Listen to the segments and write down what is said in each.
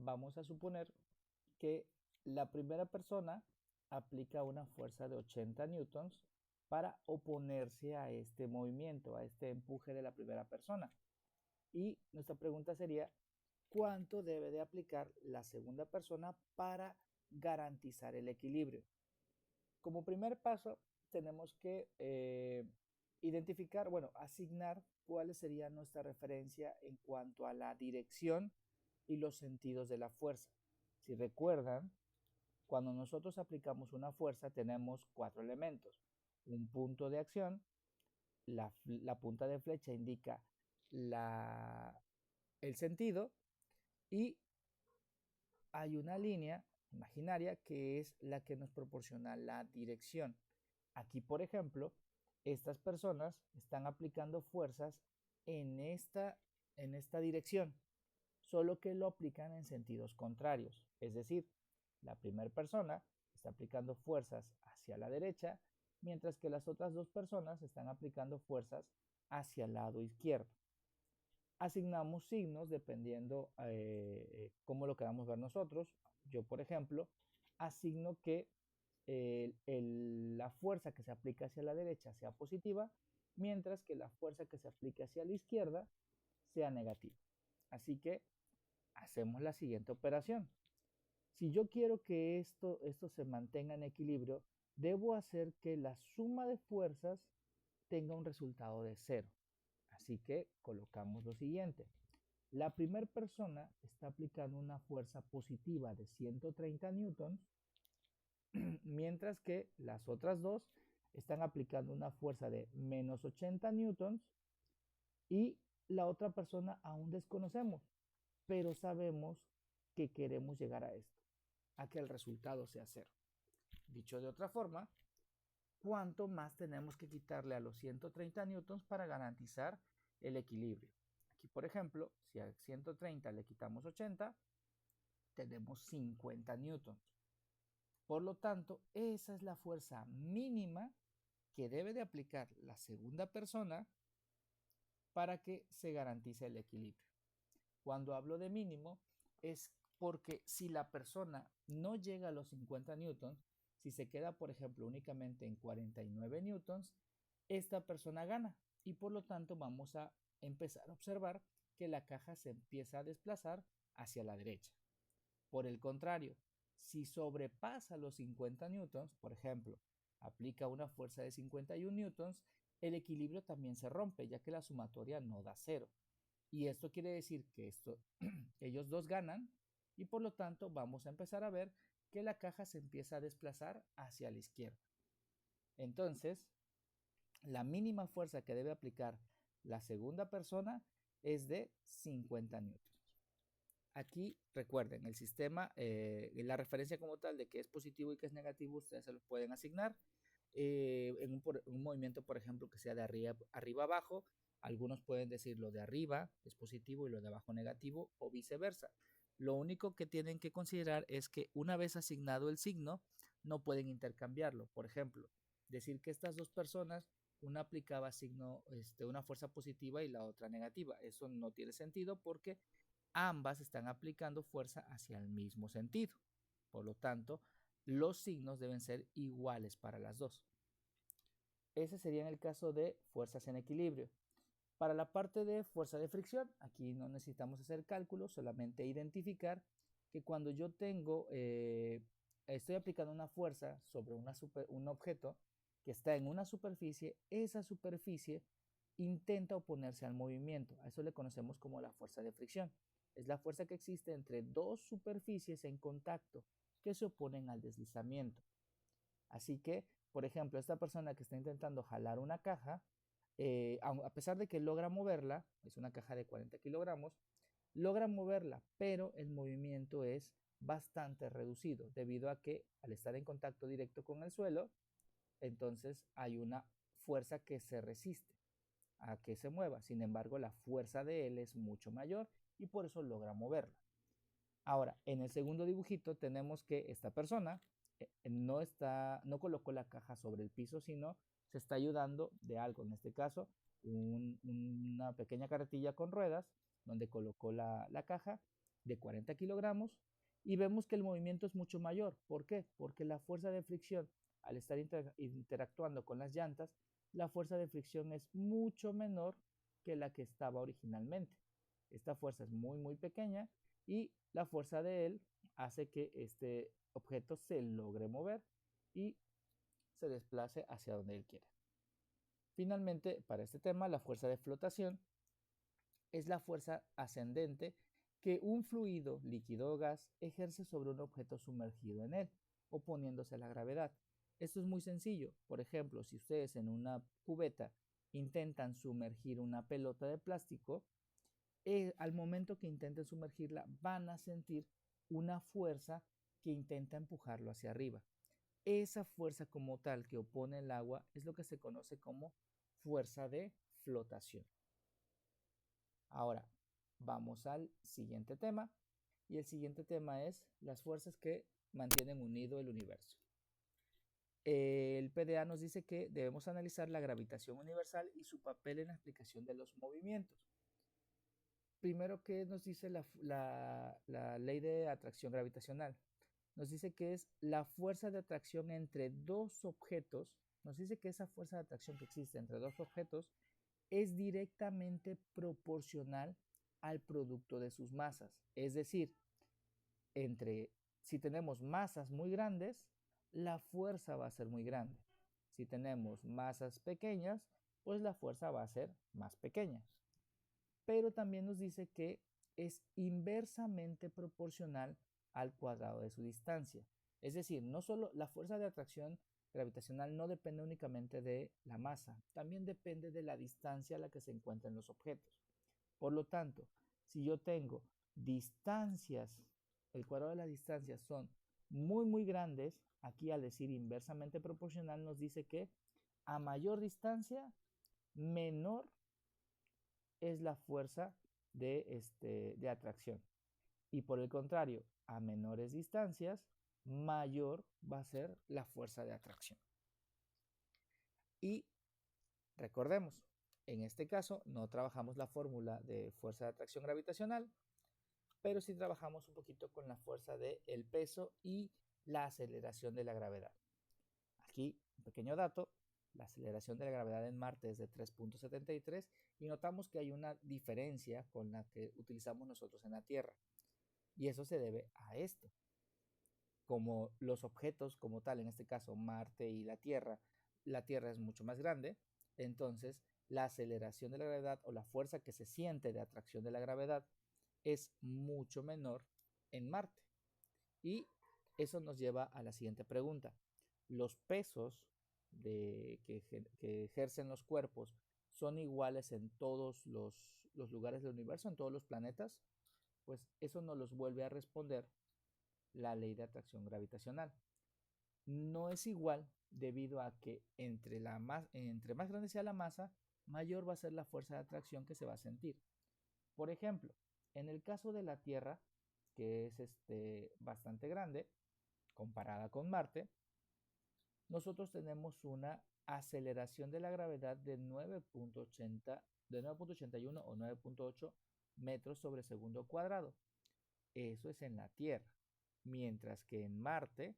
vamos a suponer que la primera persona aplica una fuerza de 80 newtons para oponerse a este movimiento, a este empuje de la primera persona. Y nuestra pregunta sería, ¿cuánto debe de aplicar la segunda persona para garantizar el equilibrio? Como primer paso, tenemos que identificar, bueno, asignar cuál sería nuestra referencia en cuanto a la dirección y los sentidos de la fuerza. Si recuerdan, cuando nosotros aplicamos una fuerza tenemos cuatro elementos. Un punto de acción, la punta de flecha indica el sentido y hay una línea imaginaria que es la que nos proporciona la dirección. Aquí, por ejemplo, estas personas están aplicando fuerzas en esta dirección, solo que lo aplican en sentidos contrarios. Es decir, la primera persona está aplicando fuerzas hacia la derecha, mientras que las otras dos personas están aplicando fuerzas hacia el lado izquierdo. Asignamos signos dependiendo cómo lo queramos ver nosotros. Yo, por ejemplo, asigno que la fuerza que se aplica hacia la derecha sea positiva, mientras que la fuerza que se aplique hacia la izquierda sea negativa. Así que hacemos la siguiente operación. Si yo quiero que esto se mantenga en equilibrio, debo hacer que la suma de fuerzas tenga un resultado de cero. Así que colocamos lo siguiente. La primera persona está aplicando una fuerza positiva de 130 newtons, mientras que las otras dos están aplicando una fuerza de menos 80 newtons y la otra persona aún desconocemos, pero sabemos que queremos llegar a esto, a que el resultado sea cero. Dicho de otra forma, ¿cuánto más tenemos que quitarle a los 130 newtons para garantizar el equilibrio? Aquí, por ejemplo, si a 130 le quitamos 80, tenemos 50 newtons. Por lo tanto, esa es la fuerza mínima que debe de aplicar la segunda persona para que se garantice el equilibrio. Cuando hablo de mínimo es porque si la persona no llega a los 50 newtons, si se queda, por ejemplo, únicamente en 49 newtons, esta persona gana y por lo tanto vamos a empezar a observar que la caja se empieza a desplazar hacia la derecha. Por el contrario, si sobrepasa los 50 newtons, por ejemplo, aplica una fuerza de 51 newtons, el equilibrio también se rompe, ya que la sumatoria no da cero. Y esto quiere decir que ellos dos ganan y por lo tanto vamos a empezar a ver que la caja se empieza a desplazar hacia la izquierda. Entonces, la mínima fuerza que debe aplicar la segunda persona es de 50 newtons. Aquí recuerden, el sistema, la referencia como tal de que es positivo y que es negativo, ustedes se lo pueden asignar en un movimiento, por ejemplo, que sea de arriba abajo. Algunos pueden decir lo de arriba es positivo y lo de abajo negativo o viceversa. Lo único que tienen que considerar es que una vez asignado el signo, no pueden intercambiarlo. Por ejemplo, decir que estas dos personas, una aplicaba signo, una fuerza positiva y la otra negativa. Eso no tiene sentido porque ambas están aplicando fuerza hacia el mismo sentido. Por lo tanto, los signos deben ser iguales para las dos. Ese sería en el caso de fuerzas en equilibrio. Para la parte de fuerza de fricción, aquí no necesitamos hacer cálculos, solamente identificar que cuando yo estoy aplicando una fuerza sobre un objeto que está en una superficie, esa superficie intenta oponerse al movimiento. A eso le conocemos como la fuerza de fricción. Es la fuerza que existe entre dos superficies en contacto que se oponen al deslizamiento. Así que, por ejemplo, esta persona que está intentando jalar una caja, a pesar de que logra moverla, es una caja de 40 kilogramos, logra moverla, pero el movimiento es bastante reducido debido a que al estar en contacto directo con el suelo, entonces hay una fuerza que se resiste a que se mueva. Sin embargo, la fuerza de él es mucho mayor y por eso logra moverla. Ahora, en el segundo dibujito tenemos que esta persona no colocó la caja sobre el piso, sino se está ayudando de algo. En este caso, una pequeña carretilla con ruedas donde colocó la caja de 40 kilogramos y vemos que el movimiento es mucho mayor. ¿Por qué? Porque la fuerza de fricción, al estar interactuando con las llantas, la fuerza de fricción es mucho menor que la que estaba originalmente. Esta fuerza es muy pequeña y la fuerza de él hace que este objeto se logre mover y se desplace hacia donde él quiera. Finalmente, para este tema, la fuerza de flotación es la fuerza ascendente que un fluido, líquido o gas ejerce sobre un objeto sumergido en él, oponiéndose a la gravedad. Esto es muy sencillo. Por ejemplo, si ustedes en una cubeta intentan sumergir una pelota de plástico, al momento que intenten sumergirla van a sentir una fuerza que intenta empujarlo hacia arriba. Esa fuerza como tal que opone el agua es lo que se conoce como fuerza de flotación. Ahora, vamos al siguiente tema. Y el siguiente tema es las fuerzas que mantienen unido el universo. El PDA nos dice que debemos analizar la gravitación universal y su papel en la explicación de los movimientos. Primero, ¿qué nos dice la ley de atracción gravitacional? Nos dice que es la fuerza de atracción entre dos objetos. Nos dice que esa fuerza de atracción que existe entre dos objetos es directamente proporcional al producto de sus masas. Es decir, si tenemos masas muy grandes, la fuerza va a ser muy grande. Si tenemos masas pequeñas, pues la fuerza va a ser más pequeña. Pero también nos dice que es inversamente proporcional al cuadrado de su distancia. Es decir, no solo la fuerza de atracción gravitacional no depende únicamente de la masa, también depende de la distancia a la que se encuentran los objetos. Por lo tanto, si yo tengo distancias, el cuadrado de las distancias son muy grandes, aquí al decir inversamente proporcional nos dice que a mayor distancia, menor es la fuerza de atracción. Y por el contrario, a menores distancias, mayor va a ser la fuerza de atracción. Y recordemos, en este caso no trabajamos la fórmula de fuerza de atracción gravitacional, pero sí trabajamos un poquito con la fuerza del peso y la aceleración de la gravedad. Aquí, un pequeño dato, la aceleración de la gravedad en Marte es de 3.73 y notamos que hay una diferencia con la que utilizamos nosotros en la Tierra. Y eso se debe a esto. Como los objetos como tal, en este caso Marte y la Tierra es mucho más grande, entonces la aceleración de la gravedad o la fuerza que se siente de atracción de la gravedad es mucho menor en Marte. Y eso nos lleva a la siguiente pregunta. ¿Los pesos que ejercen los cuerpos son iguales en todos los lugares del universo, en todos los planetas? Pues eso nos los vuelve a responder la ley de atracción gravitacional. No es igual debido a que entre más grande sea la masa, mayor va a ser la fuerza de atracción que se va a sentir. Por ejemplo, en el caso de la Tierra, que es bastante grande, comparada con Marte, nosotros tenemos una aceleración de la gravedad de 9.81 o 9.8 metros sobre segundo cuadrado. Eso es en la Tierra. Mientras que en Marte,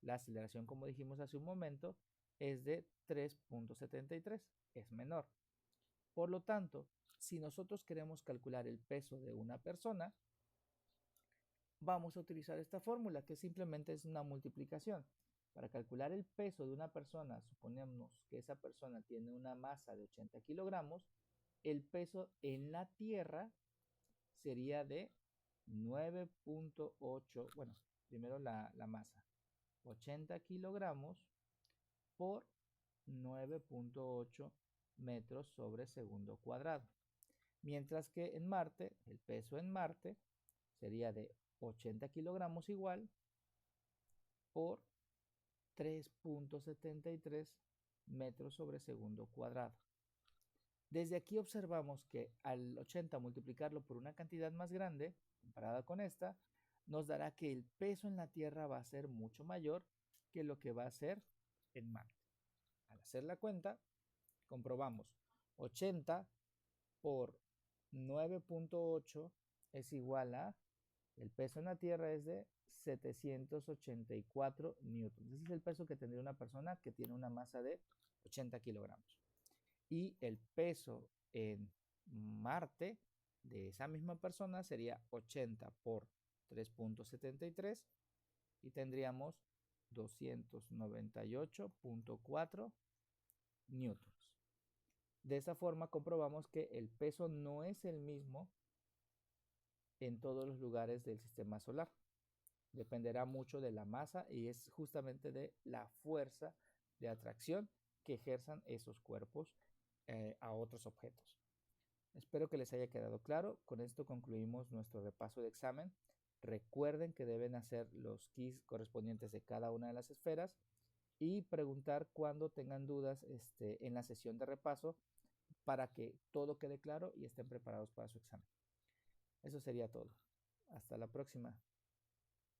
la aceleración, como dijimos hace un momento, es de 3.73, es menor. Por lo tanto, si nosotros queremos calcular el peso de una persona, vamos a utilizar esta fórmula que simplemente es una multiplicación. Para calcular el peso de una persona, suponemos que esa persona tiene una masa de 80 kilogramos, el peso en la Tierra sería de 9.8, bueno, primero la masa, 80 kilogramos por 9.8 metros sobre segundo cuadrado. Mientras que en Marte, el peso en Marte sería de 80 kilogramos igual por 3.73 metros sobre segundo cuadrado. Desde aquí observamos que al 80 multiplicarlo por una cantidad más grande, comparada con esta, nos dará que el peso en la Tierra va a ser mucho mayor que lo que va a ser en Marte. Al hacer la cuenta, comprobamos 80 por 9.8 es igual a El peso en la Tierra es de 784 newtons. Ese es el peso que tendría una persona que tiene una masa de 80 kilogramos. Y el peso en Marte de esa misma persona sería 80 por 3.73 y tendríamos 298.4 newtons. De esa forma comprobamos que el peso no es el mismo en todos los lugares del sistema solar. Dependerá mucho de la masa y es justamente de la fuerza de atracción que ejerzan esos cuerpos a otros objetos. Espero que les haya quedado claro. Con esto concluimos nuestro repaso de examen. Recuerden que deben hacer los keys correspondientes de cada una de las esferas y preguntar cuando tengan dudas en la sesión de repaso para que todo quede claro y estén preparados para su examen. Eso sería todo. Hasta la próxima.